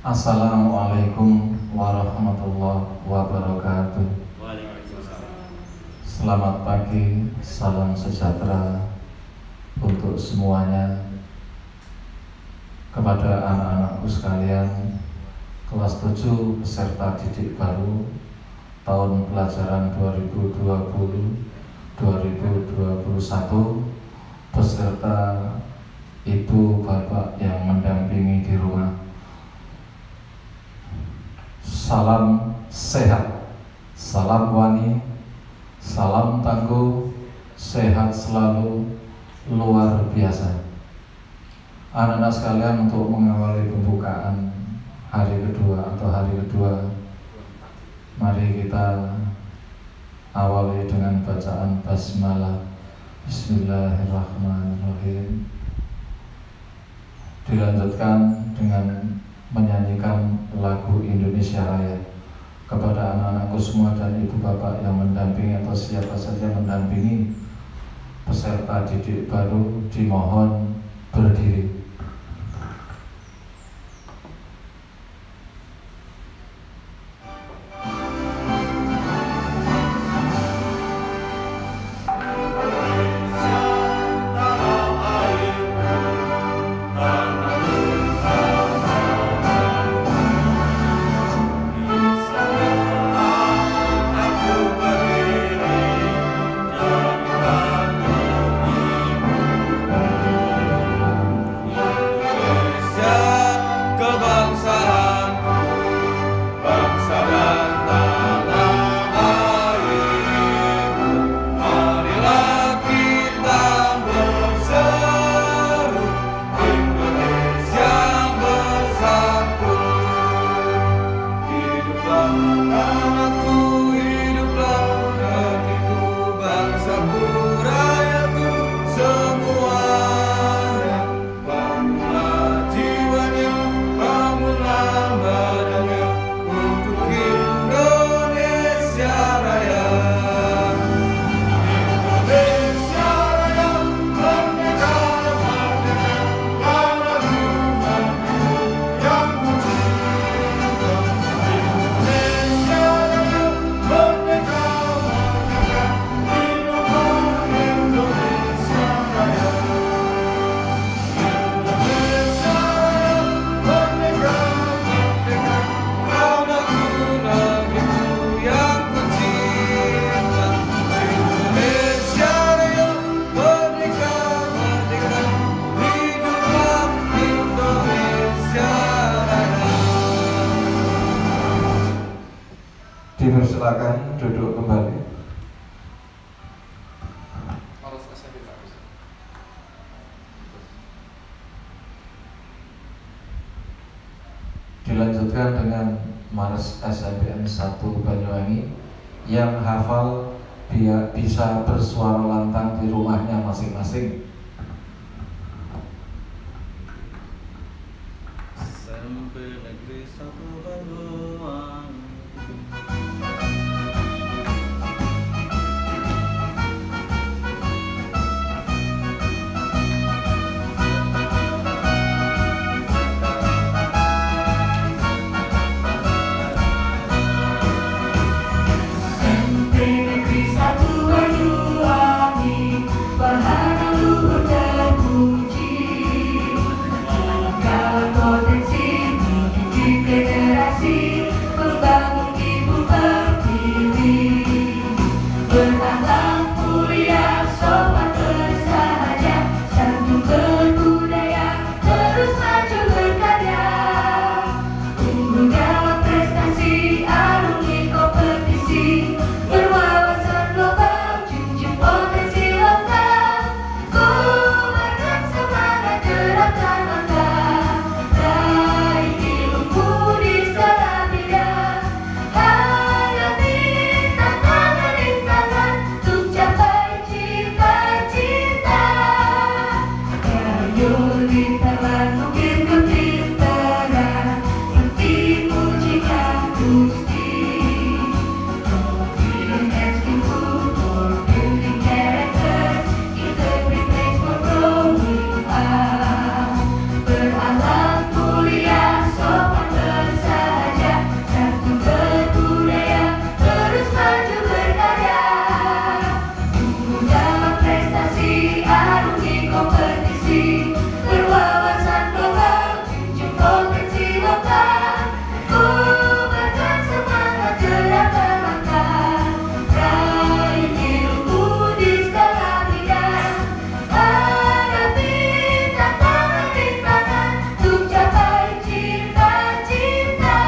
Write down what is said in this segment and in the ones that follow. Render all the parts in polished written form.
Assalamualaikum warahmatullahi wabarakatuh. Selamat pagi, salam sejahtera untuk semuanya. Kepada anak-anakku sekalian, kelas 7 peserta didik baru tahun pelajaran 2020-2021 beserta ibu bapak yang mendampingi di rumah. Salam sehat, salam wani, salam tangguh, sehat selalu, luar biasa. Anak-anak sekalian, untuk mengawali pembukaan hari kedua, mari kita awali dengan bacaan basmalah. Bismillahirrahmanirrahim. Dilanjutkan dengan menyanyikan lagu Indonesia Raya. Kepada anak-anakku semua dan ibu bapak yang mendampingi atau siapa saja mendampingi peserta didik baru, dimohon berdiri. Dipersilakan duduk kembali. Dilanjutkan dengan Mars SMPN 1 Banyuwangi yang hafal bisa bersuara lantang di rumahnya masing-masing. SMP Negeri 1 Banyuwangi. Potensi mendidik kompetisi, berwawasan global, junjung potensi lokal. Kuatkan semangat gerakan langkah, raih ilmu di skala bidang, hadapi tantangan-rintangan untuk capai cita-cita.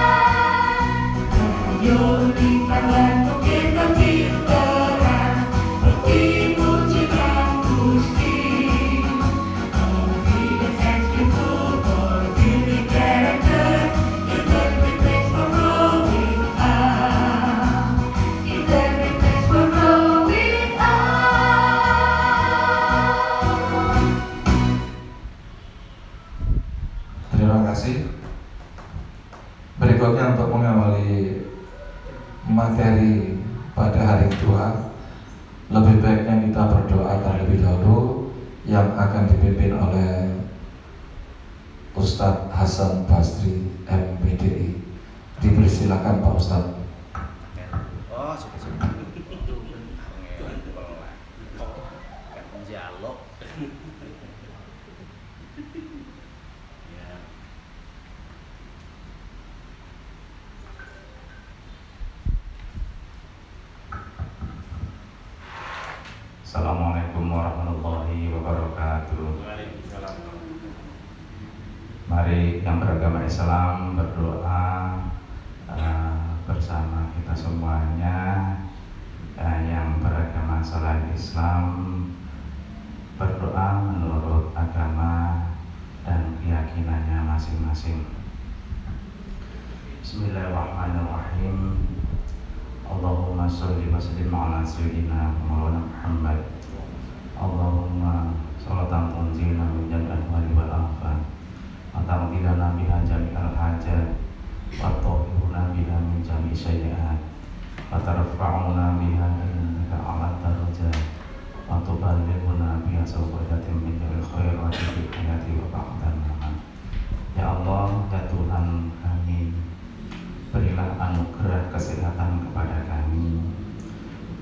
Ayo tingkatkan bukit kaki terang, bertimbul citra gusti. Confidence and skill for building character, is the great place for growing up. Is the great place for growing up. Terima kasih. Berikutnya untuk mengawali materi pada hari kedua, lebih baiknya kita berdoa terlebih dahulu yang akan dipimpin oleh Ustadz Hasan Basri MPDI. Dipersilakan Pak Ustadz. Oh, sudah. Kan penjaluk. Ya. Assalamualaikum warahmatullahi wabarakatuh. Mari yang beragama Islam berdoa bersama kita semuanya. Yang beragama selain Islam berdoa menurut agama dan keyakinannya masing-masing. Bismillahirrahmanirrahim. Allahumma sholli wa sallim ala sayyidina Maulana Muhammad. Allahumma sholatan tunjina min jami'il ahwali wal afat, wa taqdilana biha jami'al hajat, wa tuhiruna biha min jami'i sayyi'at, wa tarfa'una biha innaka a'la darajat, wa tuballighuna biha sawqadatin min jami'il khairati fil hayati wa ba'dal mamat. Ya Allah, ya Tuhan kami, berilah anugerah kesehatan kepada kami,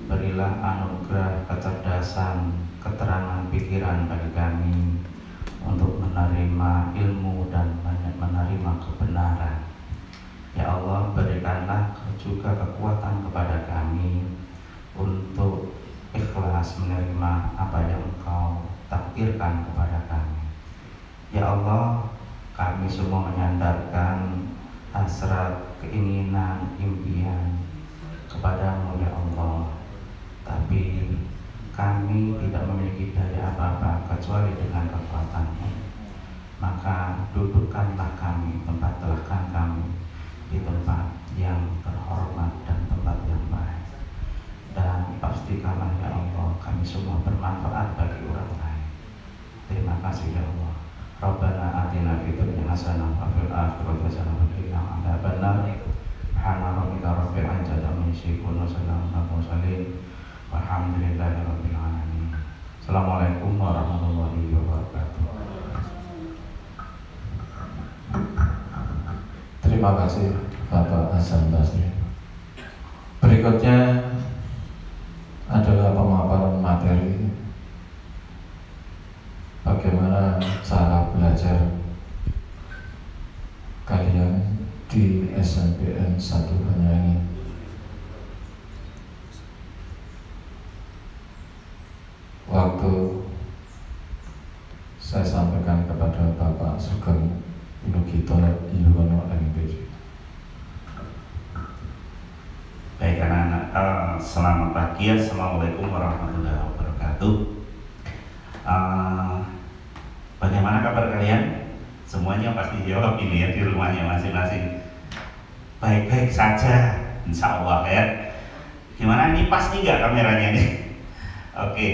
berilah anugerah kecerdasan, keterangan pikiran bagi kami untuk menerima ilmu dan menerima kebenaran. Ya Allah, berikanlah juga kekuatan kepada kami untuk ikhlas menerima apa yang Engkau takdirkan kepada kami. Ya Allah, kami semua menyandarkan hasrat, keinginan, impian kepadamu ya Allah. Tapi kami tidak memiliki daya apa-apa kecuali dengan kekuatan-Mu. Maka dudukkanlah kami, tempatkan kami di tempat yang terhormat dan tempat yang baik. Dan pastikanlah ya Allah, kami semua bermanfaat bagi orang lain. Terima kasih ya Allah. Rabbana atina fid dunya hasanah wa fil akhirati hasanah wa qina adzabannar. Subhana rabbika rabbil izzati amma yasifun wa salamun alal mursalin walhamdulillahi rabbil alamin. Assalamualaikum warahmatullahi wabarakatuh. Terima kasih Bapak Hasan Basri. Berikutnya adalah pemaparan materi bagaimana cara belajar kalian di SNPN 1 Banyuwangi. Waktu saya sampaikan kepada Bapak Sugeng Lugito Yuwono MPD. Baik anak-anak, selamat pagi. Assalamualaikum warahmatullahi wabarakatuh. Bagaimana kabar kalian? Semuanya pasti jawab ini ya di rumahnya masing-masing. Baik-baik saja, insya Allah ya. Gimana ini pas nih nggak kameranya nih? Oke,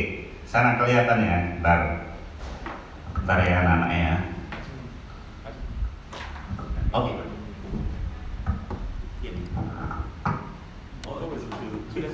sana kelihatan ya. Bentar ya anak-anak ya. Oke. Ini. Oh, sudah.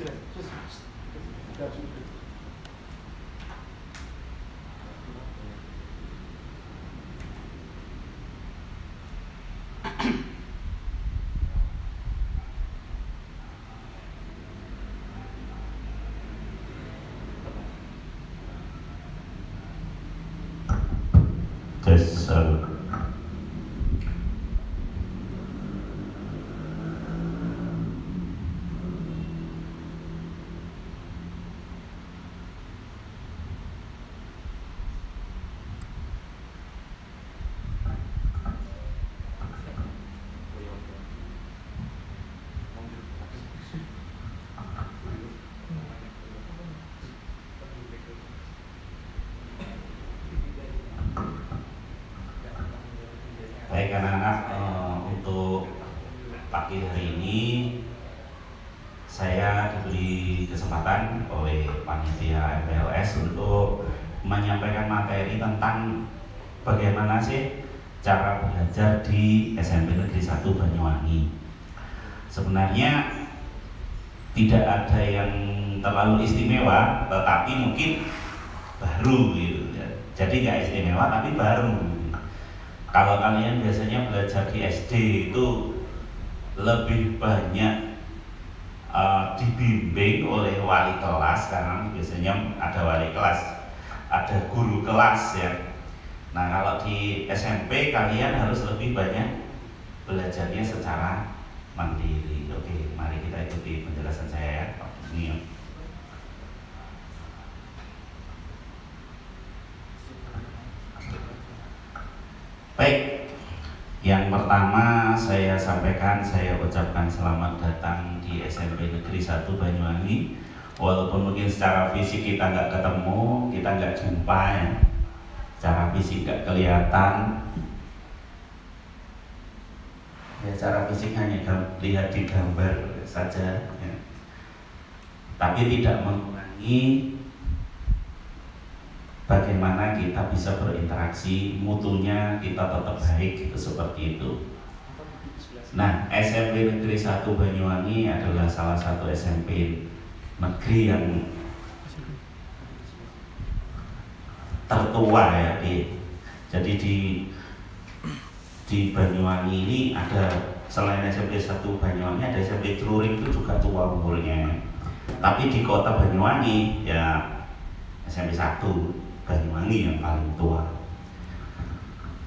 Jasa. Baik anak-anak, untuk pagi hari ini saya diberi kesempatan oleh panitia MPLS untuk menyampaikan materi tentang bagaimana sih cara belajar di SMP Negeri 1 Banyuwangi. Sebenarnya tidak ada yang terlalu istimewa, tetapi mungkin baru gitu. Jadi nggak istimewa tapi baru. Kalau kalian biasanya belajar di SD itu lebih banyak dibimbing oleh wali kelas, karena biasanya ada wali kelas, ada guru kelas ya. Nah kalau di SMP kalian harus lebih banyak belajarnya secara mandiri. Oke, mari kita ikuti penjelasan saya ya. Ini. Baik, yang pertama saya sampaikan, saya ucapkan selamat datang di SMP Negeri 1 Banyuwangi. Walaupun mungkin secara fisik kita nggak ketemu, kita nggak jumpa ya, secara fisik nggak kelihatan ya, secara fisik hanya lihat di gambar saja ya. Tapi tidak mengurangi bagaimana kita bisa berinteraksi, mutunya kita tetap baik gitu, seperti itu. Nah, SMP Negeri 1 Banyuwangi adalah salah satu SMP negeri yang tertua ya. Jadi di Banyuwangi ini ada, selain SMP 1 Banyuwangi, ada SMP Celuring itu juga tua umurnya. Tapi di kota Banyuwangi ya SMP 1 Banyuwangi yang paling tua.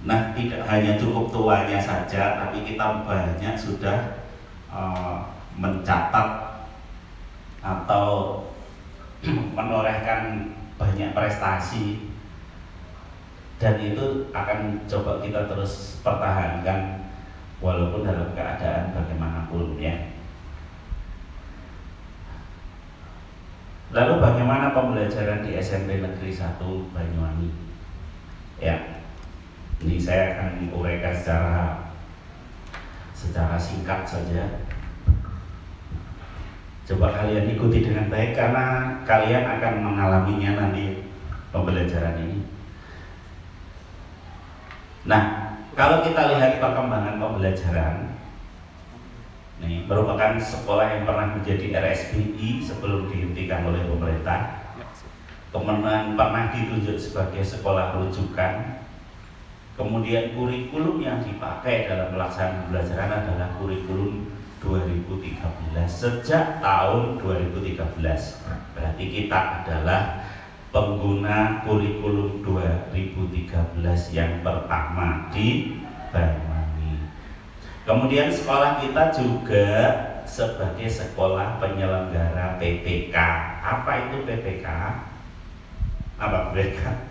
Nah, tidak hanya cukup tuanya saja, tapi kita banyak sudah mencatat atau menorehkan banyak prestasi, dan itu akan coba kita terus pertahankan walaupun dalam keadaan bagaimanapun ya. Lalu bagaimana pembelajaran di SMP Negeri 1 Banyuwangi? Ya, ini saya akan uraikan secara singkat saja. Coba kalian ikuti dengan baik karena kalian akan mengalaminya nanti pembelajaran ini. Nah, kalau kita lihat perkembangan pembelajaran, ini merupakan sekolah yang pernah menjadi RSBI sebelum dihentikan oleh pemerintah. Kemudian pernah ditunjuk sebagai sekolah rujukan. Kemudian kurikulum yang dipakai dalam pelaksanaan pembelajaran adalah kurikulum 2013 sejak tahun 2013. Berarti kita adalah pengguna kurikulum 2013 yang pertama di Banyuwangi. Kemudian sekolah kita juga sebagai sekolah penyelenggara PPK. Apa itu PPK? Apa PPK?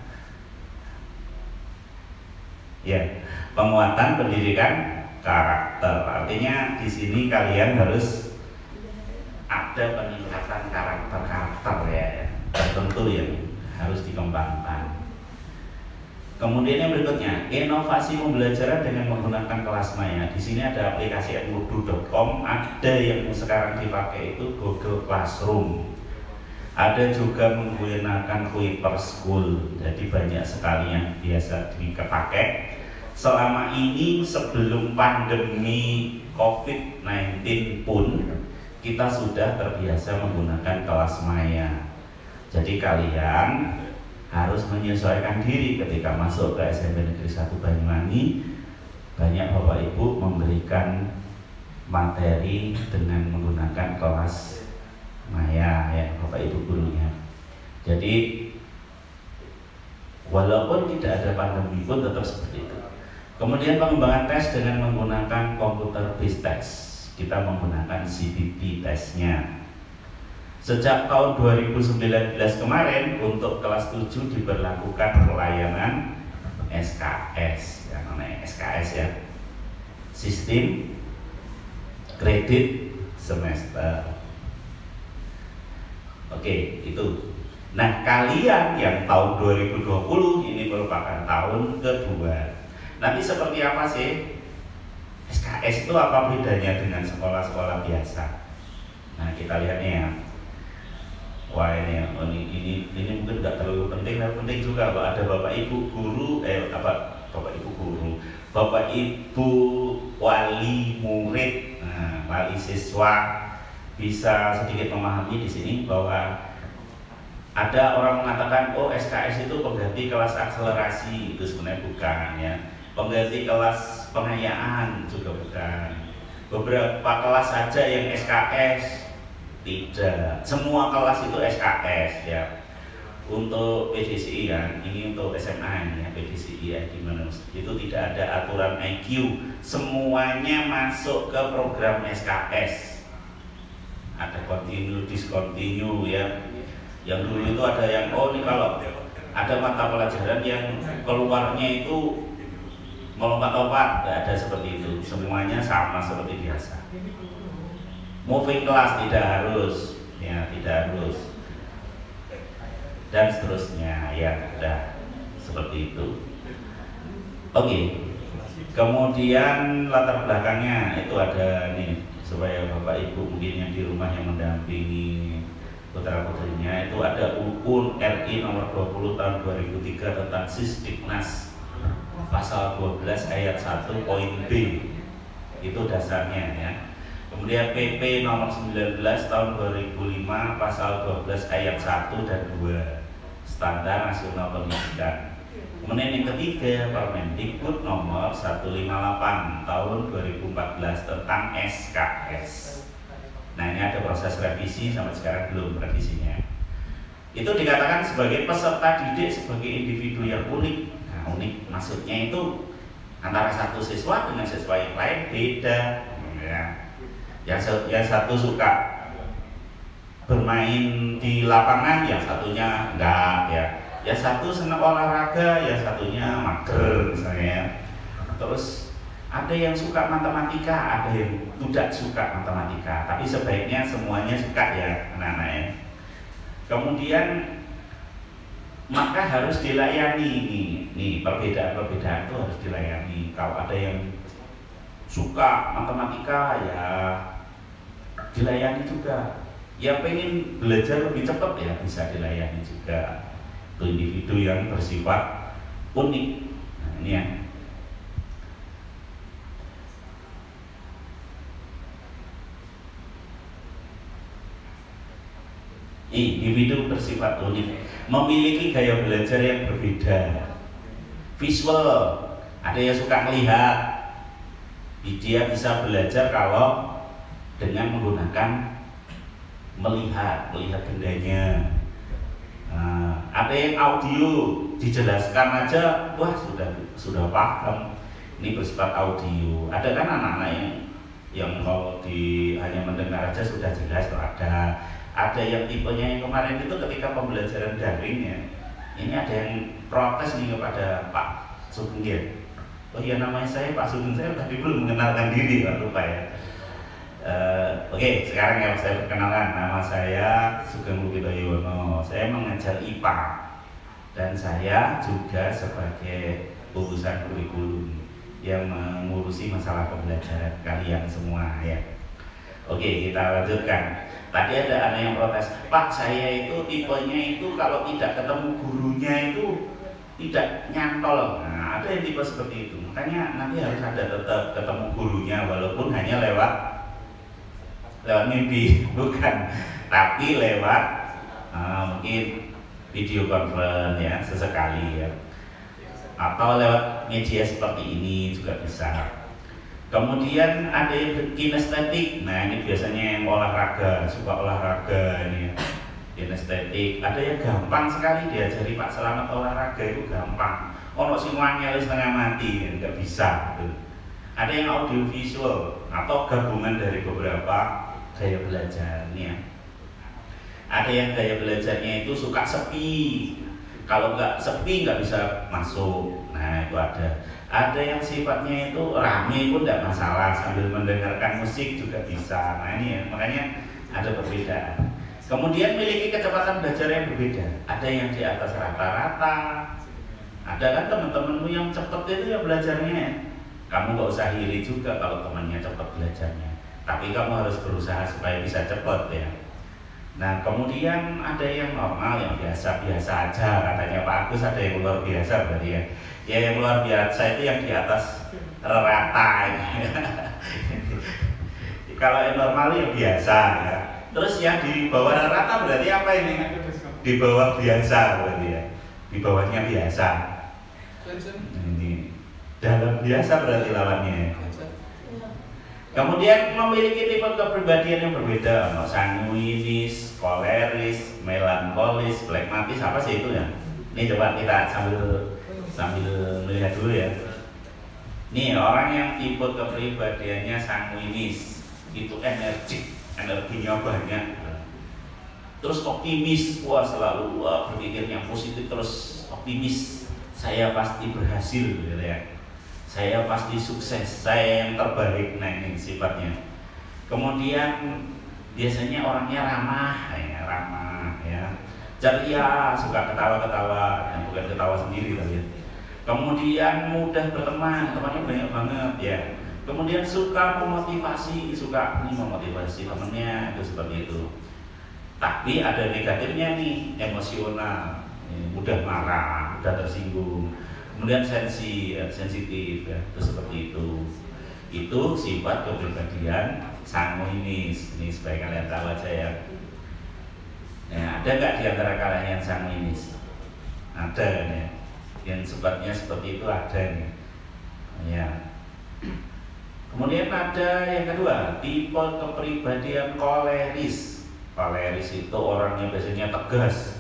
Ya, penguatan pendidikan karakter. Artinya di sini kalian harus ada peningkatan karakter ya, tertentu yang harus dikembangkan. Kemudian yang berikutnya, inovasi pembelajaran dengan menggunakan kelas maya. Di sini ada aplikasi edmodo.com, ada yang sekarang dipakai itu Google Classroom. Ada juga menggunakan Kuiper School. Jadi banyak sekali yang biasa dipakai. Selama ini sebelum pandemi COVID-19 pun kita sudah terbiasa menggunakan kelas maya. Jadi kalian harus menyesuaikan diri ketika masuk ke SMP Negeri 1 Banyuwangi. Banyak Bapak Ibu memberikan materi dengan menggunakan kelas maya ya Bapak Ibu gurunya. Jadi Walaupun tidak ada pandemi pun tetap seperti itu. Kemudian pengembangan tes dengan menggunakan computer based test. Kita menggunakan CBT tesnya. Sejak tahun 2019 kemarin untuk kelas 7 diberlakukan pelayanan SKS, yang namanya SKS ya, sistem kredit semester. Oke, itu. Nah, kalian yang tahun 2020 ini merupakan tahun kedua. Nanti seperti apa sih SKS itu, apa bedanya dengan sekolah-sekolah biasa? Nah, kita lihatnya ya. Wah, ini mungkin nggak terlalu penting, tapi penting juga bahwa ada bapak ibu guru, bapak ibu wali murid, wali siswa bisa sedikit memahami di sini bahwa ada orang mengatakan, oh SKS itu pengganti kelas akselerasi. Itu sebenarnya bukan ya. Pengganti kelas pengayaan juga bukan. Beberapa kelas saja yang SKS. Tidak, semua kelas itu SKS ya. Untuk PDCI kan, ini untuk SMA ya, PDCI ya, gimana itu tidak ada aturan IQ, semuanya masuk ke program SKS. Ada continue, discontinue ya. Yang dulu itu ada yang, oh ini kalau ada mata pelajaran yang keluarnya itu melompat-lompat, tidak ada seperti itu, semuanya sama seperti biasa. Moving class tidak harus, ya tidak harus, dan seterusnya ya, udah seperti itu. Oke, kemudian latar belakangnya itu ada nih, supaya bapak ibu mungkin yang di rumah yang mendampingi putra putrinya, itu ada UU RI nomor 20 tahun 2003 tentang Sisdiknas pasal 12 ayat 1 poin B, itu dasarnya ya. Kemudian PP nomor 19 tahun 2005 pasal 12 ayat 1 dan 2 standar nasional pendidikan. Kemudian yang ketiga Permendikbud nomor 158 tahun 2014 tentang SKS. Nah, ini ada proses revisi, sampai sekarang belum revisinya. Itu dikatakan sebagai peserta didik sebagai individu yang unik. Nah, unik maksudnya itu antara satu siswa dengan siswa yang lain beda ya. Yang satu suka bermain di lapangan, yang satunya enggak ya. Yang satu senang olahraga, yang satunya mager misalnya. Terus ada yang suka matematika, ada yang tidak suka matematika. Tapi sebaiknya semuanya suka ya anak-anaknya. Kemudian maka harus dilayani nih perbedaan-perbedaan itu harus dilayani. Kalau ada yang suka matematika ya dilayani juga. Yang pengen belajar lebih cepat ya bisa dilayani juga. Itu individu yang bersifat unik. Nah, ini ya. Individu bersifat unik, memiliki gaya belajar yang berbeda. Visual, ada yang suka melihat, dia bisa belajar kalau dengan menggunakan melihat bendanya. Nah, ada yang audio, dijelaskan aja, wah sudah paham. Ini bersifat audio. Ada kan anak-anak yang kalau hanya mendengar aja sudah jelas kok ada. Ada yang tipenya yang kemarin itu ketika pembelajaran daring ya, ini ada yang protes nih kepada Pak Sugeng ya. Oh iya, namanya saya Pak Sugeng, saya tadi belum mengenalkan diri, Pak, lupa ya. Oke, sekarang ya saya perkenalkan, nama saya Sugeng Lukitoyono. Saya mengajar IPA dan saya juga sebagai urusan kurikulum yang mengurusi masalah pembelajaran kalian semua ya. Oke, kita lanjutkan. Tadi ada anak yang protes, Pak, saya itu tipenya itu kalau tidak ketemu gurunya itu tidak nyantol. Nah, ada yang tipe seperti itu. Makanya nanti harus ada tetap ketemu gurunya walaupun hanya lewat mimpi, bukan, tapi lewat mungkin video conference ya sesekali ya, atau lewat media seperti ini juga bisa. Kemudian ada yang kinestetik. Nah, ini biasanya yang olahraga, suka olahraga ini ya. kinestetik. Ada yang gampang sekali diajari Pak Selamat olahraga itu gampang. Ono sing wangel setengah mati, nggak bisa. Gitu. Ada yang audiovisual atau gabungan dari beberapa gaya belajarnya. Ada yang gaya belajarnya itu suka sepi. Kalau nggak sepi nggak bisa masuk. Nah itu ada. Ada yang sifatnya itu rame pun tidak masalah, sambil mendengarkan musik juga bisa. Nah ini ya, makanya ada perbedaan. Kemudian memiliki kecepatan belajar yang berbeda. Ada yang di atas rata-rata. Ada kan teman-temanmu yang cepat itu ya belajarnya. Kamu nggak usah iri juga kalau temannya cepat belajarnya. Tapi kamu harus berusaha supaya bisa cepat ya. Nah kemudian ada yang normal, yang biasa-biasa aja. Katanya Pak Agus ada yang luar biasa berarti ya. Ya yang luar biasa itu yang di atas rata ya. Kalau yang normal ya biasa ya. Terus yang di bawah rata berarti apa ini? Di bawah biasa berarti ya. Di bawahnya biasa. Ini dalam biasa berarti lawannya. Kemudian memiliki tipe kepribadian yang berbeda, sanguinis, koleris, melankolis, flegmatis, apa sih itu ya? Ini coba kita sambil melihat dulu ya. Nih orang yang tipe kepribadiannya sanguinis itu energinya banyak. Terus optimis, wah selalu berpikirnya positif terus optimis. Saya pasti berhasil, gitu ya. Saya pasti sukses, saya yang terbaik. Nah ini sifatnya. Kemudian biasanya orangnya ramah ya, ceria, suka ketawa-ketawa, bukan ketawa sendiri tapi ya. Kemudian mudah berteman, temannya banyak banget ya. Kemudian suka memotivasi temannya, itu seperti itu. Tapi ada negatifnya nih, emosional, mudah marah, mudah tersinggung. Kemudian sensitif ya, itu seperti itu. Itu sifat kepribadian sanguinis. Ini supaya kalian tahu aja ya. Nah, ada nggak di antara kalian yang sanguinis? Ada kan ya. Yang sifatnya seperti itu ada nih. Ya. Kemudian ada yang kedua, tipe kepribadian koleris. Koleris itu orangnya biasanya tegas.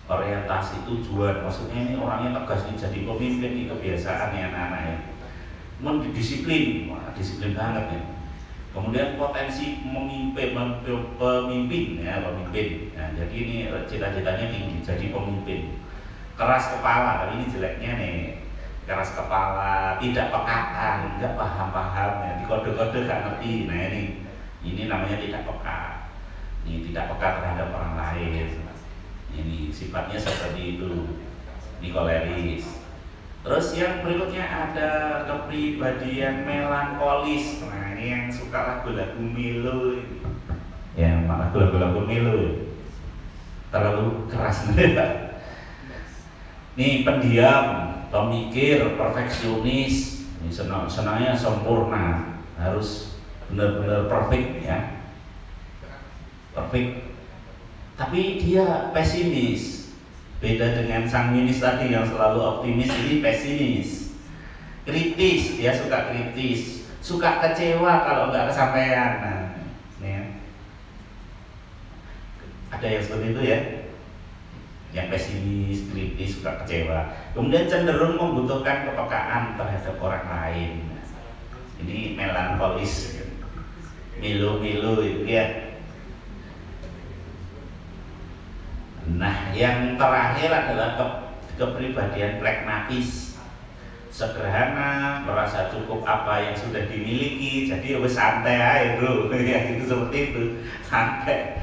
Orientasi tujuan, maksudnya ini orangnya tegas nih, jadi pemimpin ini kebiasaan ya anak-anak ya. Kemudian disiplin, disiplin banget ya. Kemudian potensi pemimpin. Nah, jadi ini cita-citanya tinggi, jadi pemimpin. Keras kepala, tapi ini jeleknya nih. Keras kepala, tidak pekaan, nggak paham ya. Di kode-kode nggak ngerti. Nah ini namanya tidak peka. Ini tidak peka terhadap orang lain. Ini sifatnya seperti itu. Ini koleris. Terus yang berikutnya ada kepribadian melankolis. Nah ini yang suka lagu-lagu melo. Ya lagu-lagu melo. Terlalu keras nih. Nih pendiam, pemikir, perfeksionis. Ini senangnya sempurna. Harus benar-benar perfect ya. Perfect. Tapi dia pesimis. Beda dengan sanguinis tadi yang selalu optimis, ini pesimis. Kritis, dia suka kritis. Suka kecewa kalau nggak kesampaian. Nah, ya. Ada yang seperti itu ya. Yang pesimis, kritis, suka kecewa. Kemudian cenderung membutuhkan kepekaan terhadap orang lain. Ini melankolis. Milo-milo itu ya. Nah, yang terakhir adalah kepribadian pragmatis. Sederhana, merasa cukup apa yang sudah dimiliki, jadi wis santai aja bro. Ya itu seperti itu, santai.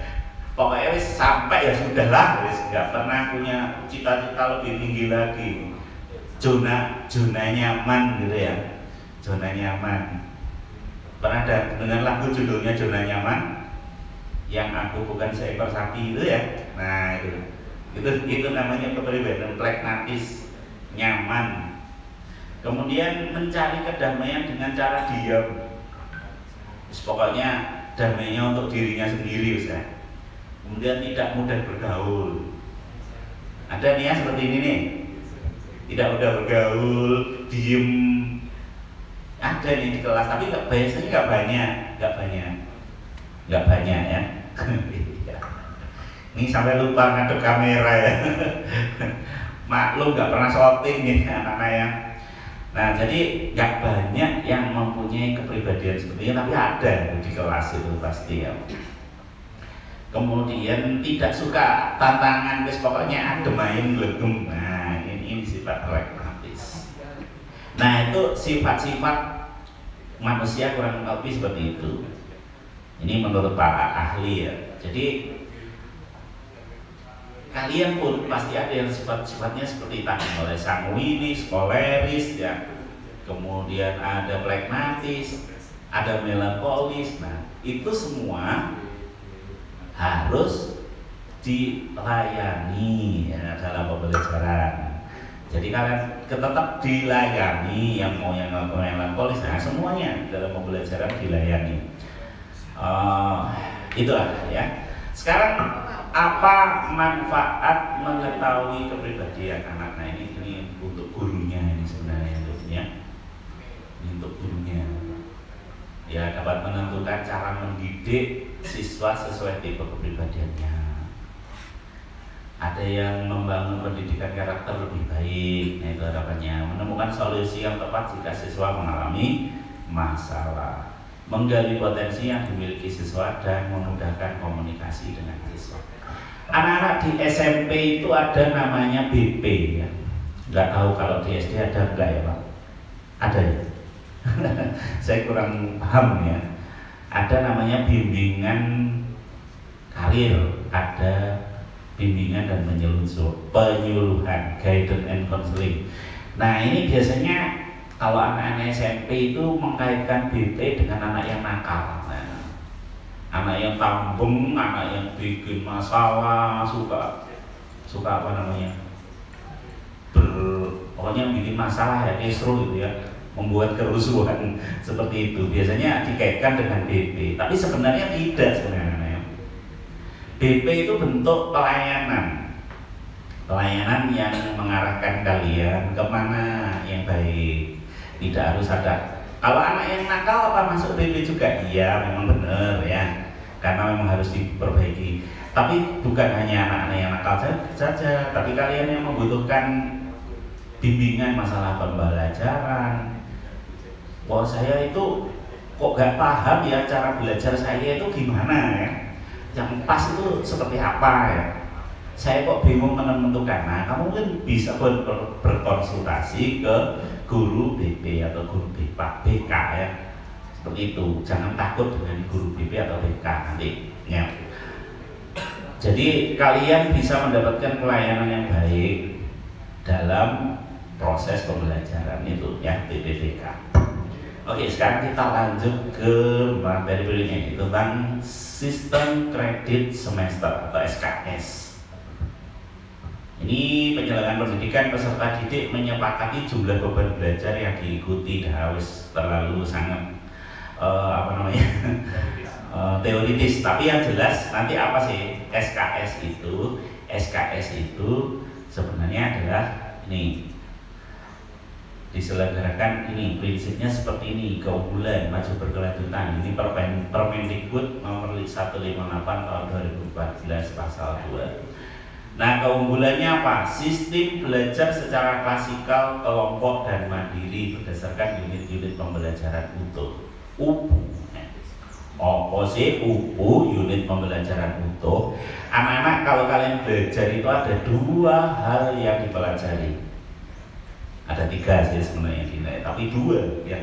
Pokoknya wis sampai ya sudahlah, wis nggak pernah punya cita-cita lebih tinggi lagi. Zona nyaman gitu ya, zona nyaman. Pernah ada dengan lagu judulnya Zona Nyaman? Yang aku bukan seekor sapi itu ya. Nah itu namanya kepribadian pragmatis, nyaman. Kemudian mencari kedamaian dengan cara diam. Pokoknya damainya untuk dirinya sendiri ya. Kemudian tidak mudah bergaul. Ada nih ya seperti ini nih, tidak mudah bergaul, diem. Ada nih di kelas tapi biasanya nggak banyak ya. Ini sampai lupa ngadep kamera ya. Maklum nggak pernah syuting nih anak-anak ya. Nah jadi nggak banyak yang mempunyai kepribadian seperti ini, tapi ada di kelas itu pasti ya. Kemudian tidak suka tantangan, guys, pokoknya adem main legem. Nah ini sifat pragmatis. Nah itu sifat-sifat manusia kurang lebih seperti itu. Ini menurut para ahli ya. Jadi kalian pun pasti ada yang sifat-sifatnya seperti tadi, mulai sanguinis, koleris ya, kemudian ada pragmatis, ada melankolis. Nah itu semua harus dilayani ya, dalam pembelajaran. Jadi kalian tetap dilayani, yang mau yang melankolis, nah semuanya dalam pembelajaran dilayani. Itulah ya. Sekarang apa manfaat mengetahui kepribadian anak? Nah ini untuk gurunya ini sebenarnya ya. Ini untuk gurunya. Ya dapat menentukan cara mendidik siswa sesuai tipe kepribadiannya. Ada yang membangun pendidikan karakter lebih baik, nah itu harapannya. Menemukan solusi yang tepat jika siswa mengalami masalah. Menggali potensi yang dimiliki siswa dan memudahkan komunikasi dengan siswa. Anak-anak di SMP itu ada namanya BP ya. Nggak tahu kalau di SD ada enggak ya Pak? Ada ya? Saya kurang paham ya. Ada namanya bimbingan karir, ada bimbingan dan penyuluhan, guidance and counseling. Nah ini biasanya kalau anak-anak SMP itu mengkaitkan BP dengan anak yang nakal, nah, anak yang tambeng, anak yang bikin masalah, suka apa namanya, pokoknya bikin masalah ya, kisruh gitu ya, membuat kerusuhan seperti itu. Biasanya dikaitkan dengan BP, tapi sebenarnya tidak sebenarnya. BP itu bentuk pelayanan yang mengarahkan kalian kemana yang baik. Tidak harus ada. Kalau anak yang nakal apa masuk BP juga? Iya, memang benar ya. Karena memang harus diperbaiki. Tapi bukan hanya anak-anak yang nakal saja, tapi kalian yang membutuhkan bimbingan masalah pembelajaran. Wah, saya itu kok gak paham ya cara belajar saya itu gimana ya? Yang pas itu seperti apa ya? Saya kok bingung menentukan. Nah, kamu mungkin bisa berkonsultasi ke guru BP atau guru BK ya, seperti itu. Jangan takut dengan guru BP atau BK nanti ya. Jadi kalian bisa mendapatkan pelayanan yang baik dalam proses pembelajaran itu ya, BPBK. Oke, sekarang kita lanjut ke materi berikutnya tentang sistem kredit semester atau SKS. Ini penyelenggaraan pendidikan peserta didik menyepakati jumlah beban belajar yang diikuti. Harus terlalu sangat teoritis. Tapi yang jelas nanti apa sih SKS itu? SKS itu sebenarnya adalah ini diselenggarakan, ini prinsipnya seperti ini, keunggulan maju berkelanjutan. Ini Permendikbud nomor 158 tahun 2014 pasal 2. Nah keunggulannya apa? Sistem belajar secara klasikal, kelompok dan mandiri berdasarkan unit-unit pembelajaran utuh. UPU. Apa sih UPU? Unit pembelajaran utuh. Anak-anak kalau kalian belajar itu ada dua hal yang dipelajari. Ada tiga sih sebenarnya, tapi dua yang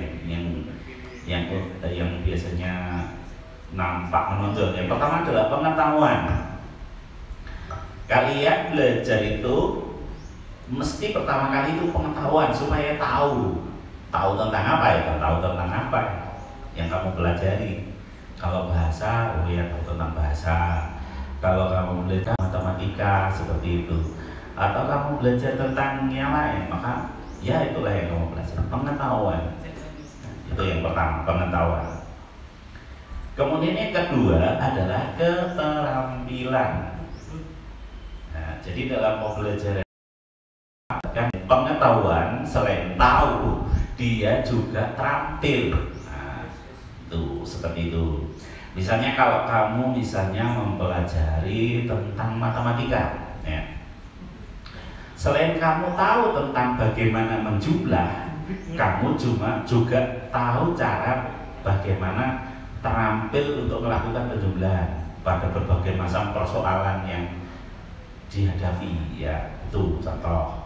biasanya nampak menonjol. Yang pertama adalah pengetahuan. Kalian belajar itu mesti pertama kali itu pengetahuan supaya tahu tentang apa ya, tahu tentang apa yang kamu pelajari. Kalau bahasa, oh ya tahu tentang bahasa. Kalau kamu belajar matematika seperti itu, atau kamu belajar tentang yang lain, maka ya itulah yang kamu pelajari, pengetahuan. Itu yang pertama, pengetahuan. Kemudian yang kedua adalah keterampilan. Nah, jadi dalam pembelajaran pengetahuan selain tahu, dia juga terampil. Nah, itu seperti itu. Misalnya kalau kamu misalnya mempelajari tentang matematika, ya. Selain kamu tahu tentang bagaimana menjumlah, kamu juga tahu cara bagaimana terampil untuk melakukan penjumlahan pada berbagai macam persoalan yang dihadapi, ya. Itu contoh.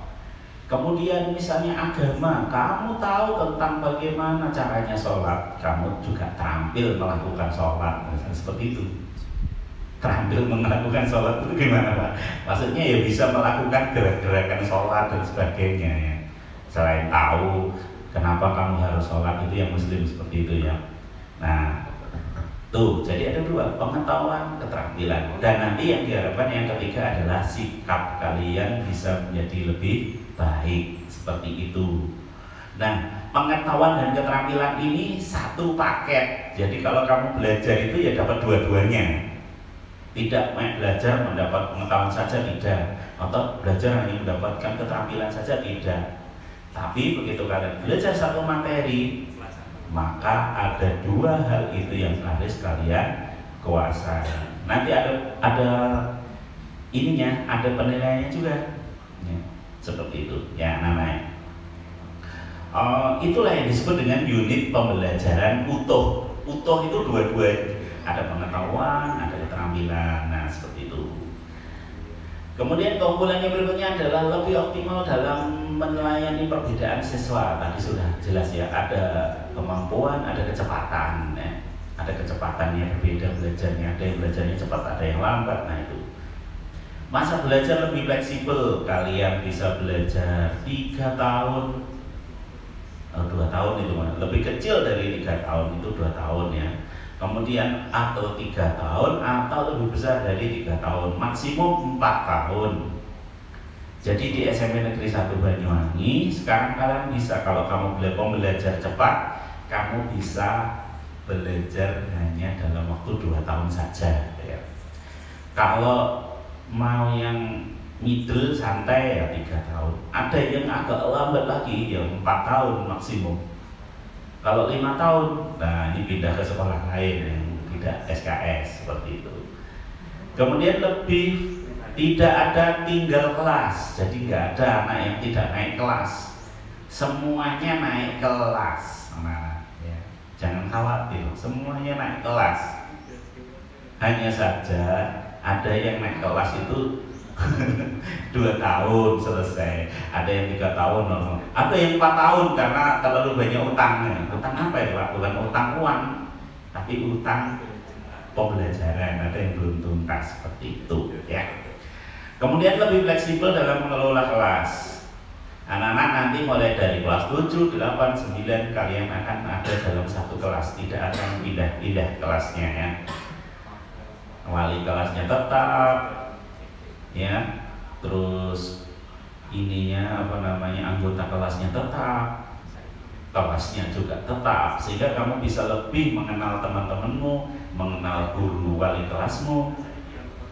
Kemudian misalnya agama, kamu tahu tentang bagaimana caranya sholat, kamu juga terampil melakukan sholat, misalnya seperti itu. Terampil melakukan sholat itu gimana Pak? Maksudnya ya bisa melakukan gerak-gerakan sholat dan sebagainya, ya. Selain tahu kenapa kamu harus sholat, itu yang muslim seperti itu, ya. Nah, tuh, jadi ada dua, pengetahuan, keterampilan. Dan nanti yang diharapkan yang ketiga adalah sikap kalian bisa menjadi lebih baik, seperti itu. Nah, pengetahuan dan keterampilan ini satu paket. Jadi kalau kamu belajar itu ya dapat dua-duanya. Tidak belajar mendapat pengetahuan saja, tidak. Atau belajar hanya mendapatkan keterampilan saja, tidak. Tapi begitu kalian belajar satu materi, maka ada dua hal itu yang harus kalian kuasai. Nanti ada ininya, ada penilaiannya juga, ya, seperti itu, ya namanya. Itulah yang disebut dengan unit pembelajaran utuh. Utuh itu dua-dua, ada pengetahuan, ada keterampilan. Nah, seperti itu. Kemudian keunggulan yang berikutnya adalah lebih optimal dalam melayani perbedaan siswa. Tadi sudah jelas, ya, ada kemampuan, ada kecepatan, ya. Ada kecepatannya berbeda belajarnya, ada yang belajarnya cepat, ada yang lambat. Nah, itu masa belajar lebih fleksibel. Kalian bisa belajar 3 tahun, 2 tahun itu lebih kecil dari 3 tahun itu 2 tahun, ya. Kemudian atau 3 tahun atau lebih besar dari 3 tahun, maksimum 4 tahun. Jadi di SMP Negeri 1 Banyuwangi sekarang kalian bisa, kalau kamu belajar cepat, kamu bisa belajar hanya dalam waktu 2 tahun saja, ya. Kalau mau yang middle santai ya 3 tahun. Ada yang agak lambat lagi, ya 4 tahun maksimum. Kalau 5 tahun, nah ini pindah ke sekolah lain yang tidak SKS, seperti itu. Kemudian lebih tidak ada tinggal kelas, jadi nggak ada anak yang tidak naik kelas, semuanya naik kelas. Nah, ya, jangan khawatir, semuanya naik kelas. Hanya saja ada yang naik kelas itu 2 tahun selesai, ada yang 3 tahun, ada yang 4 tahun karena terlalu banyak utangnya. Utang apa ya Pak? Bukan utang uang, tapi utang pembelajaran, ada yang belum tuntas, seperti itu, ya. Kemudian lebih fleksibel dalam mengelola kelas. Anak-anak nanti mulai dari kelas 7, 8, 9 kalian akan ada dalam satu kelas, tidak akan pindah-pindah kelasnya, ya. Wali kelasnya tetap, ya, terus ininya anggota kelasnya tetap, kelasnya juga tetap, sehingga kamu bisa lebih mengenal teman-temanmu, mengenal guru wali kelasmu,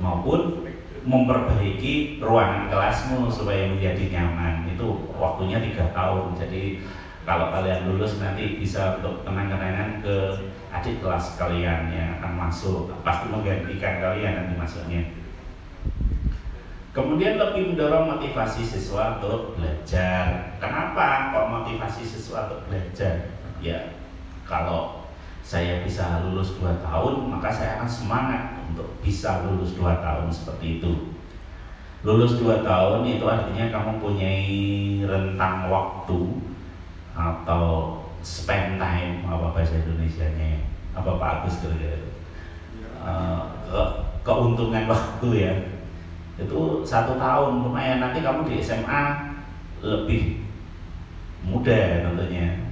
maupun memperbaiki ruangan kelasmu supaya menjadi nyaman. Itu waktunya 3 tahun. Jadi kalau kalian lulus nanti bisa untuk kenang-kenangan ke adik kelas kalian yang akan masuk, pasti menggantikan kalian nanti masuknya. Kemudian lebih mendorong motivasi siswa untuk belajar. Kenapa kok motivasi siswa untuk belajar? Ya, kalau saya bisa lulus 2 tahun, maka saya akan semangat untuk bisa lulus 2 tahun, seperti itu. Lulus 2 tahun itu artinya kamu punyai rentang waktu atau spend time, apa bahasa Indonesianya, apa Pak Agus kira-kira, keuntungan waktu, ya. Itu 1 tahun lumayan. Nanti kamu di SMA lebih muda tentunya.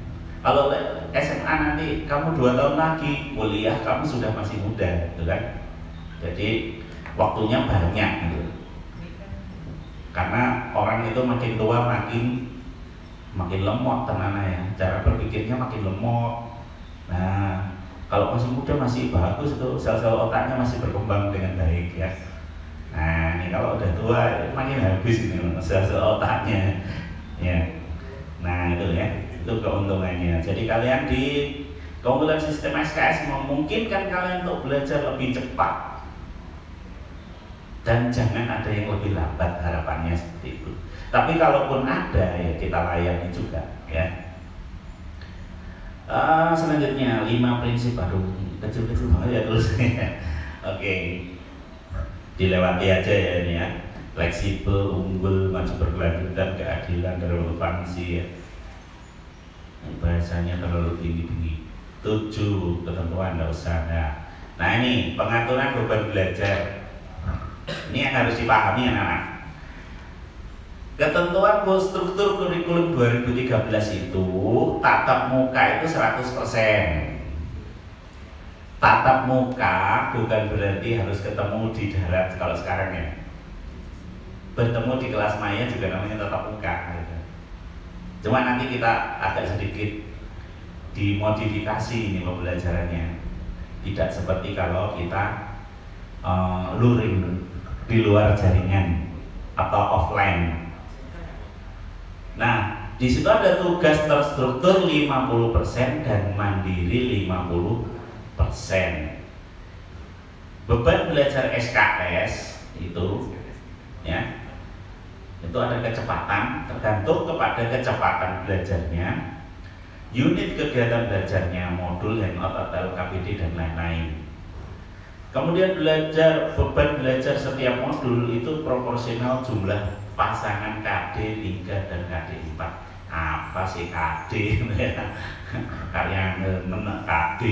Kalau SMA nanti kamu 2 tahun lagi kuliah, kamu sudah masih muda, gitu kan? Jadi waktunya banyak, gitu. Karena orang itu makin tua makin lemot tenana, ya. Cara berpikirnya makin lemot. Nah, kalau masih muda masih bagus, itu sel-sel otaknya masih berkembang dengan baik, ya. Nah, ini kalau udah tua makin habis ini sel-sel otaknya, ya. Nah, itu, ya, itu keuntungannya. Jadi kalian Keunggulan sistem SKS memungkinkan kalian untuk belajar lebih cepat. Dan jangan ada yang lebih lambat, harapannya seperti itu. Tapi kalaupun ada, ya kita layani juga ya. Selanjutnya 5 prinsip baru, kecil-kecil banget ya tulisnya. Oke, dilewati aja ya ini ya. Fleksibel, unggul, maju berkelanjutan, keadilan, relevansi ya. Bahasanya terlalu tinggi-tinggi. 7 ketentuan tidak usah. Nah ini pengaturan beban belajar. Ini yang harus dipahami anak-anak. Ketentuan struktur kurikulum 2013 itu tatap muka itu 100%. Tatap muka bukan berarti harus ketemu di darat kalau sekarang ya. Bertemu di kelas maya juga namanya tatap muka gitu. Cuma nanti kita agak sedikit dimodifikasi ini pembelajarannya. Tidak seperti kalau kita luring di luar jaringan atau offline. Nah, di situ ada tugas terstruktur 50% dan mandiri 50%. Beban belajar SKS itu ya, itu ada kecepatan, tergantung kepada kecepatan belajarnya, unit kegiatan belajarnya, modul, hangout atau LKPD dan lain-lain. Kemudian beban belajar setiap modul itu proporsional jumlah pasangan KD 3 dan KD 4. Apa sih KD? Karya KD.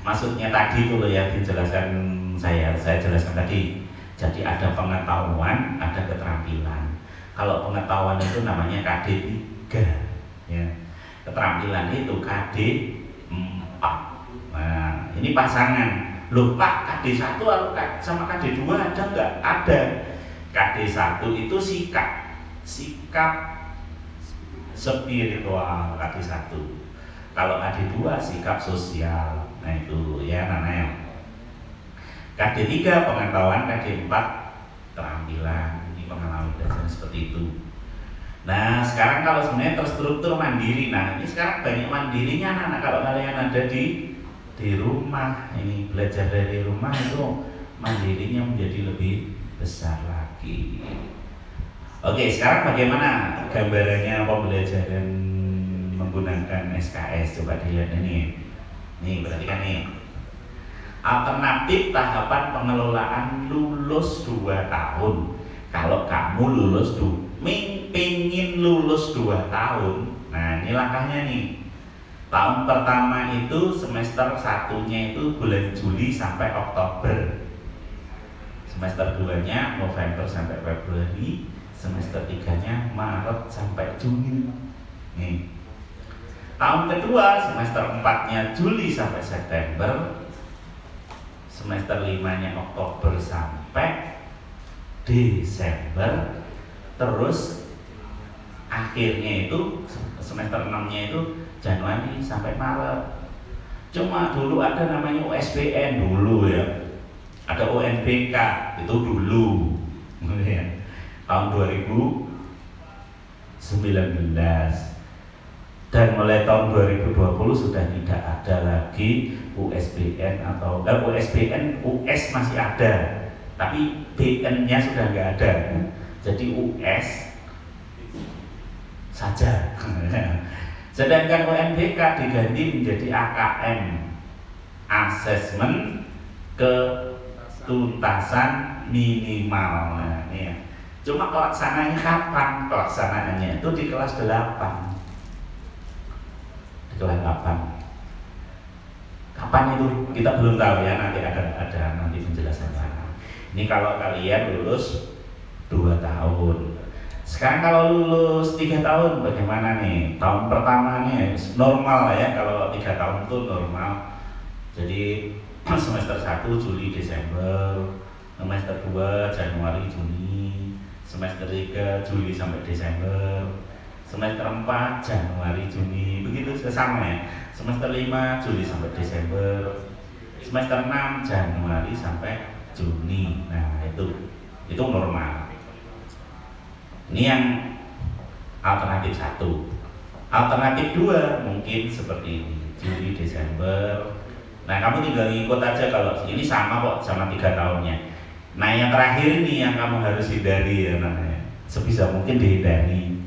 Maksudnya tadi itu loh yang dijelaskan saya jelaskan tadi. Jadi ada pengetahuan, ada keterampilan. Kalau pengetahuan itu namanya KD 3 ya. Keterampilan itu KD 4. Nah, ini pasangan. Loh Pak, KD 1 sama KD 2 ada nggak? Ada. KD 1 itu sikap spiritual KD 1. Kalau KD 2 sikap sosial. Nah itu ya namanya. KD 3 pengetahuan, KD 4 keterampilan. Ini pengalaman belajar seperti itu. Nah sekarang kalau sebenarnya terstruktur mandiri. Nah ini sekarang banyak mandirinya anak-anak. Kalau kalian ada di rumah, ini belajar dari rumah itu mandirinya menjadi lebih besar lagi. Oke, sekarang bagaimana gambarannya pembelajaran menggunakan SKS? Coba dilihat ini. Nih, perhatikan nih. Alternatif tahapan pengelolaan lulus 2 tahun. Kalau kamu lulus pingin lulus 2 tahun. Nah, ini langkahnya nih. Tahun pertama itu semester 1-nya itu bulan Juli sampai Oktober. Semester 2-nya November sampai Februari. Semester 3-nya Maret sampai Juni. Nih. Tahun kedua semester 4-nya Juli sampai September. Semester 5-nya Oktober sampai Desember. Terus akhirnya itu semester 6-nya itu Januari sampai Maret. Cuma dulu ada namanya USBN dulu ya. Ada UNBK itu dulu. Ya. Tahun 2019. Dan mulai tahun 2020 sudah tidak ada lagi USBN atau USBN, US masih ada. Tapi BN-nya sudah nggak ada. Jadi US saja. Sedangkan UNBK diganti menjadi AKM, Asesmen Ketuntasan Minimal. Nah, ini ya. Cuma pelaksananya kapan? Pelaksanaannya itu di kelas 8. Di kelas 8. Kapan itu? Kita belum tahu ya, nanti ada nanti penjelasannya. Ini kalau kalian lulus 2 tahun. Sekarang kalau lulus 3 tahun bagaimana nih? Tahun pertama nih normal ya, kalau 3 tahun itu normal. Jadi semester 1 Juli Desember, semester 2 Januari Juni, semester 3 Juli sampai Desember, semester 4 Januari Juni, begitu sama ya. Semester 5 Juli sampai Desember, semester 6 Januari sampai Juni. Nah itu normal. Ini yang alternatif 1. Alternatif 2 mungkin seperti ini. Juli, Desember. Nah kamu tinggal ngikut aja, kalau ini sama kok sama 3 tahunnya. Nah yang terakhir ini yang kamu harus hindari ya namanya, sebisa mungkin dihindari.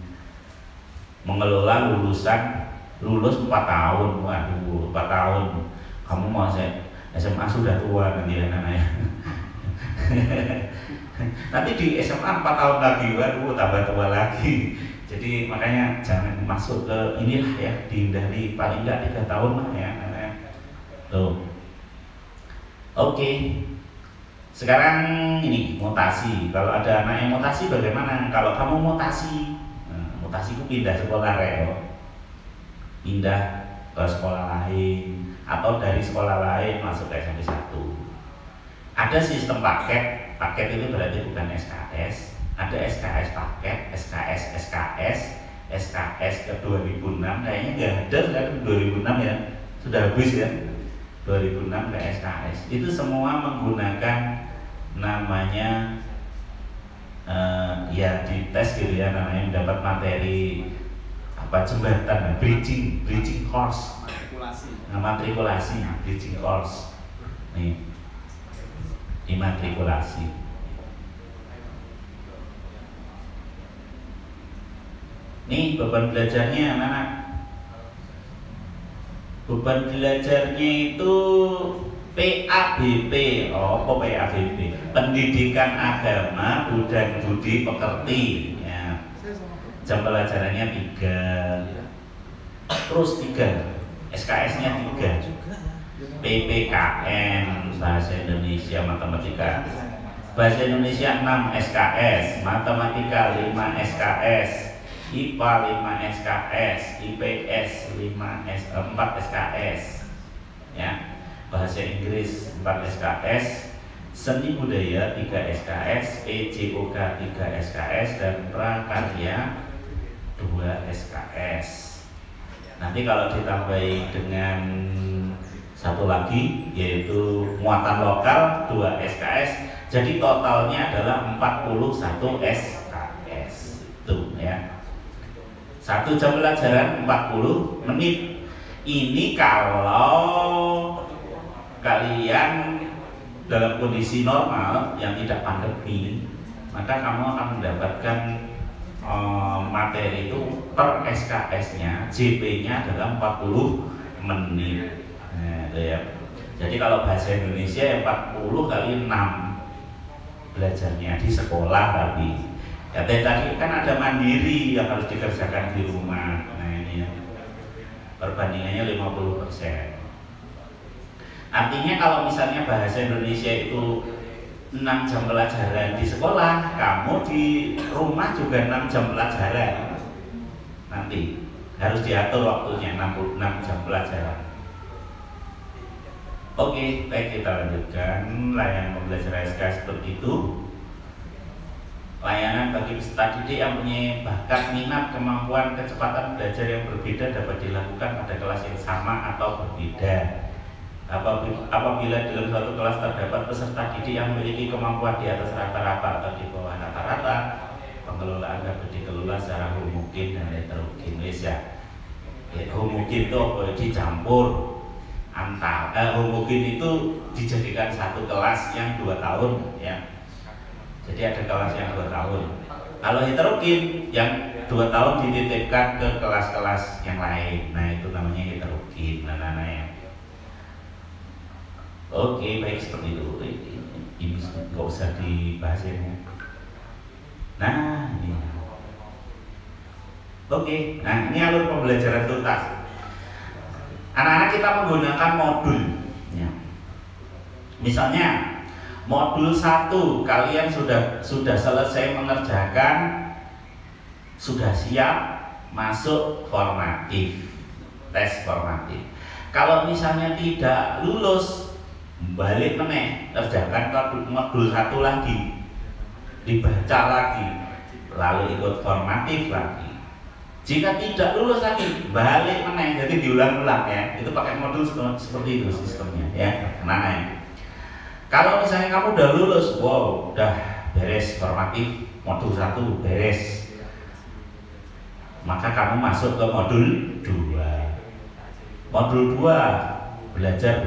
Mengelola lulus 4 tahun, waduh 4 tahun. Kamu mau SMA sudah tua nanti ya namanya. Nanti di SMA 4 tahun lagi, waduh tambah tua lagi. Jadi makanya jangan masuk ke inilah ya, dihindari paling enggak 3 tahun lah ya. Tuh. Oke. Sekarang ini mutasi. Kalau ada anak yang mutasi bagaimana? Kalau kamu mutasi, mutasi itu pindah sekolah pindah ke sekolah lain atau dari sekolah lain masuk ke SMP 1. Ada sistem paket. Paket itu berarti bukan SKS. Ada SKS paket, SKS ke 2006. Kayaknya nggak ada kan 2006 ya. Sudah habis ya. 2006 ke SKS. Itu semua menggunakan namanya ya di tes gitu ya, namanya mendapat materi apa jembatan, bridging course, matrikulasi bridging course nih, dimatrikulasi. Nih beban belajarnya anak-anak, beban belajarnya itu PABP. Apa PABP? Pendidikan Agama dan Budi Pekerti ya. Jam pelajarannya 3. Terus 3 SKS-nya 3. PPKN Bahasa Indonesia Matematika. Bahasa Indonesia 6 SKS, Matematika 5 SKS, IPA 5 SKS, IPS 4 SKS ya. Bahasa Inggris 4 SKS, Seni Budaya 3 SKS, PJOK 3 SKS, dan Prakarya 2 SKS. Nanti kalau ditambahi dengan satu lagi yaitu muatan lokal 2 SKS, jadi totalnya adalah 41 SKS itu ya. 1 jam pelajaran 40 menit. Ini kalau kalian dalam kondisi normal yang tidak pandemi, maka kamu akan mendapatkan materi itu per SKS-nya, JP-nya adalah 40 menit. Nah, itu ya. Jadi kalau bahasa Indonesia ya 40 kali 6 belajarnya di sekolah tapi ya tadi kan ada mandiri yang harus dikerjakan di rumah. Nah ini ya, perbandingannya 50%. Artinya kalau misalnya bahasa Indonesia itu 6 jam pelajaran di sekolah, kamu di rumah juga 6 jam pelajaran. Nanti harus diatur waktunya 6 jam pelajaran. Oke, baik, kita lanjutkan. Layanan pembelajaran SK seperti itu. Layanan bagi peserta didik yang punya bakat, minat, kemampuan, kecepatan belajar yang berbeda dapat dilakukan pada kelas yang sama atau berbeda. Apabila dalam suatu kelas terdapat peserta didik yang memiliki kemampuan di atas rata-rata atau di bawah rata-rata, pengelolaan dapat dikelola secara homogen dan heterogen. Homogen itu dicampur antara homogen itu dijadikan satu kelas yang 2 tahun ya. Jadi ada kelas yang 2 tahun. Kalau heterogen yang 2 tahun dititipkan ke kelas-kelas yang lain. Nah itu namanya heterogen. Ya. Oke, baik, seperti itu. Ini nggak usah dibahas ya. Nah ini. Oke, nah ini alur pembelajaran tuntas. Anak-anak kita menggunakan modul ya. Misalnya modul 1 kalian sudah selesai mengerjakan, sudah siap masuk formatif, tes formatif. Kalau misalnya tidak lulus, balik meneh, kerjakan modul 1 lagi, dibaca lagi, lalu ikut formatif lagi. Jika tidak lulus lagi, balik meneh, jadi diulang-ulang ya. Itu pakai modul seperti itu sistemnya ya. Nah ya. Kalau misalnya kamu udah lulus, wow, udah beres formatif, modul 1 beres, maka kamu masuk ke modul 2. Modul 2 belajar,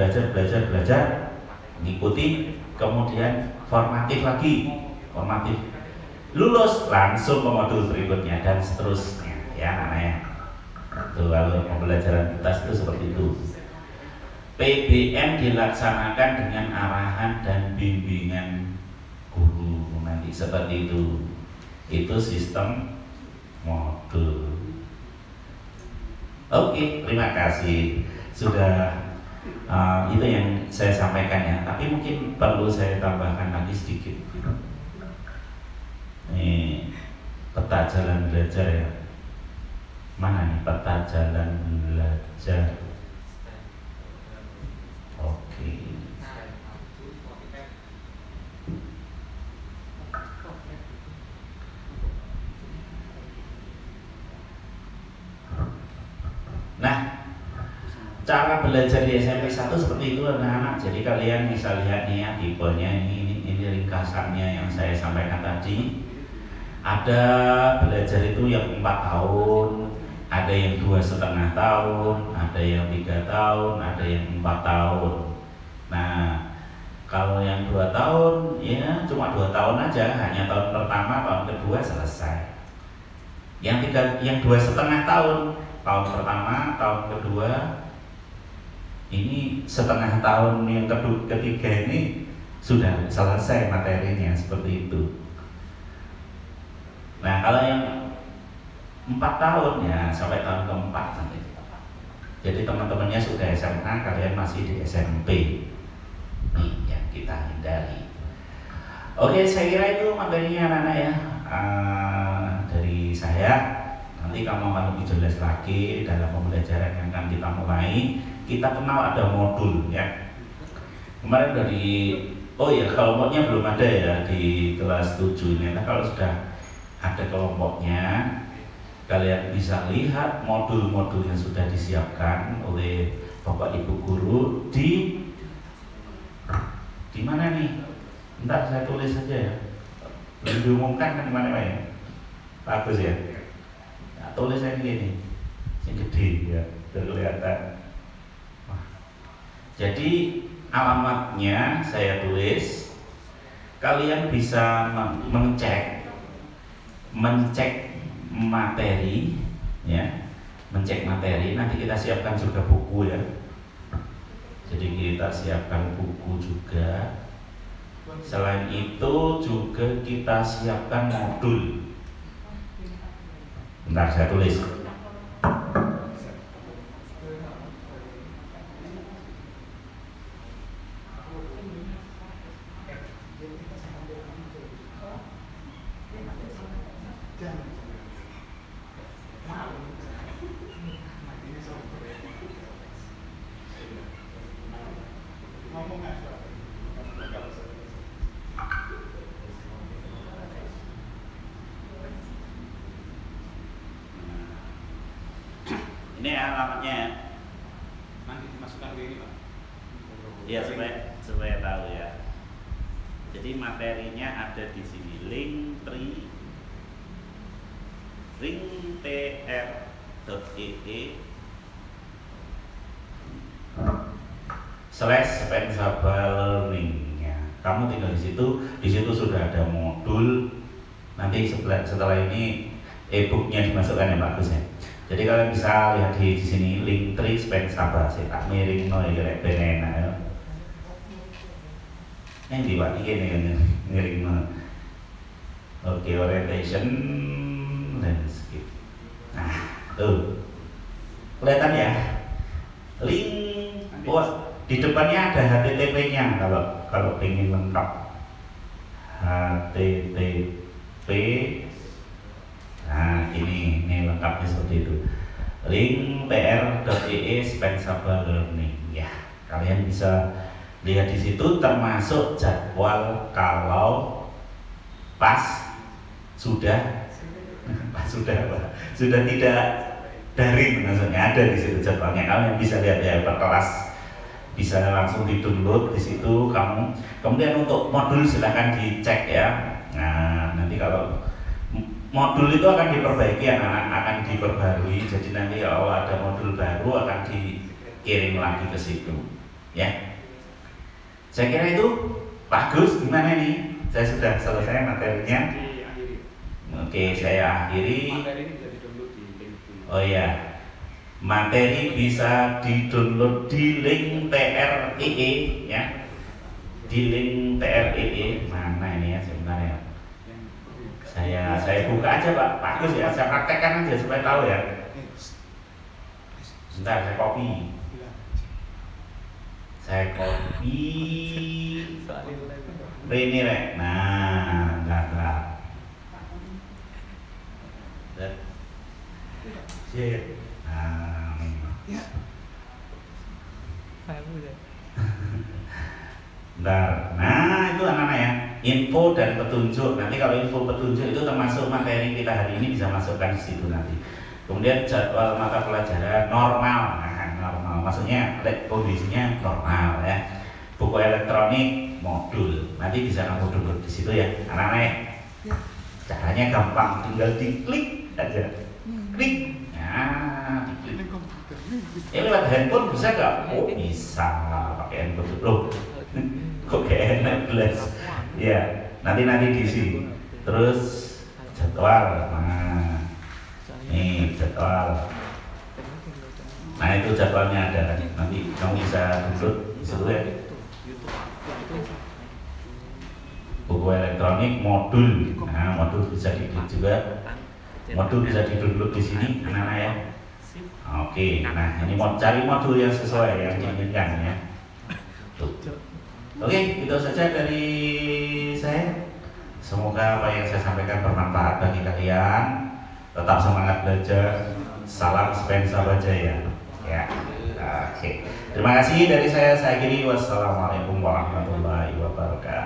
mengikuti, kemudian formatif lagi, lulus langsung ke modul berikutnya dan seterusnya ya namanya. Tuh, kalau pembelajaran tuntas itu seperti itu. PBM dilaksanakan dengan arahan dan bimbingan guru nanti seperti itu. Itu sistem modul. Oke, terima kasih sudah itu yang saya sampaikan ya. Tapi mungkin perlu saya tambahkan lagi sedikit. Nih peta jalan belajar ya. Mana nih peta jalan belajar? Oke. Nah, cara belajar di SMP 1 seperti itu anak-anak. Jadi kalian bisa lihat nih ya tipenya ini ringkasannya yang saya sampaikan tadi. Ada belajar itu yang 4 tahun, ada yang 2,5 tahun, ada yang 3 tahun, ada yang 4 tahun. Nah, kalau yang 2 tahun ya cuma 2 tahun aja, hanya tahun pertama, tahun kedua selesai. Yang 2,5 tahun, tahun pertama, tahun kedua, ini setengah tahun yang ketiga ini sudah selesai materinya seperti itu. Nah, kalau yang 4 tahun ya sampai tahun keempat nanti. Jadi teman-temannya sudah SMA, kalian masih di SMP. Nih yang kita hindari. Oke, saya kira itu materinya anak-anak ya. Dari saya. Nanti kamu akan lebih jelas lagi dalam pembelajaran yang akan kita mulai. Kita kenal ada modul ya. Kemarin kelompoknya belum ada ya di kelas 7 ini. Nah, kalau sudah ada kelompoknya, kalian bisa lihat modul-modul yang sudah disiapkan oleh Bapak Ibu guru di mana nih? Bentar saya tulis saja ya. Belum diumumkan kan di mana ya? Bagus ya. Tulis saya gini, yang gede ya, kelihatan. Jadi alamatnya saya tulis. Kalian bisa mengecek materi, ya, mencek materi. Nanti kita siapkan juga buku ya. Jadi kita siapkan buku juga. Selain itu juga kita siapkan modul. Bentar saya tulis. Ini alamatnya. Nanti dimasukkan ke ini Pak. Ya supaya tahu ya. Jadi materinya ada di sini, linktree.ee/Spensaba Learning ya. Kamu tinggal di situ sudah ada modul. Nanti setelah ini e-booknya dimasukkan ya Pak Gus ya. Jadi kalian bisa lihat di sini Linktree Spensaba. Saya tak miring no ya kayak benena ya. Yang di Pak iki nih miring no. Oke, orientation landscape. Nah, tuh. Kelihatan ya? Link di depannya ada HTTP-nya kalau ingin lengkap. HTTP. Nah, ini lengkapnya seperti itu. Linktree.ee/Spensaba Learning. Ya, kalian bisa lihat di situ termasuk jadwal kalau pas sudah tidak daring, maksudnya ada di situ jadwalnya. Kalian bisa lihat ya per kelas, bisa langsung di-download di situ kamu. Kemudian untuk modul silahkan dicek ya. Nah, nanti kalau modul itu akan diperbaiki, anak-anak akan diperbarui. Jadi nanti kalau ada modul baru akan kirim lagi ke situ, ya. Saya kira itu bagus. Gimana nih? Saya sudah selesai materinya. Diakhiri. Oke, saya akhiri. Materi ini bisa di-download di link. Oh ya, materi bisa di-download di link TREE, ya. Di link TREE. Mana ini ya sebenarnya? Saya buka aja Pak, bagus ya. Saya praktekkan aja supaya tahu ya. Sebentar, saya copy. Ini rek. Nah, enggak. Share. Nah, bentar. Nah, itu anak-anak ya. Info dan petunjuk. Nanti kalau info petunjuk itu termasuk materi kita hari ini bisa masukkan di situ nanti. Kemudian jadwal mata pelajaran normal. Nah, normal. Maksudnya kondisinya normal ya. Buku elektronik modul. Nanti bisa kamu download di situ ya, anak-anak. Ya. Caranya gampang, tinggal diklik aja. Klik. Nah, diklik. Lewat handphone bisa nggak? Oh bisa, pakai handphone loh. Kok kayak enak jelas. Ya, nanti diisi. Terus jadwal. Nah, nih jadwal. Nah itu jadwalnya ada. Nanti kamu bisa download di situ ya. Buku elektronik modul. Nah modul bisa diklik juga. Modul bisa di-download di sini, anak-anak ya. Oke, nah ini mau cari modul yang sesuai yang diinginkan ya. Tuh. Oke, itu saja dari saya. Semoga apa yang saya sampaikan bermanfaat bagi kalian. Tetap semangat belajar. Salam Spensa Bajaya. Ya. Oke. Terima kasih dari saya. Saya akhiri. Wassalamualaikum warahmatullahi wabarakatuh.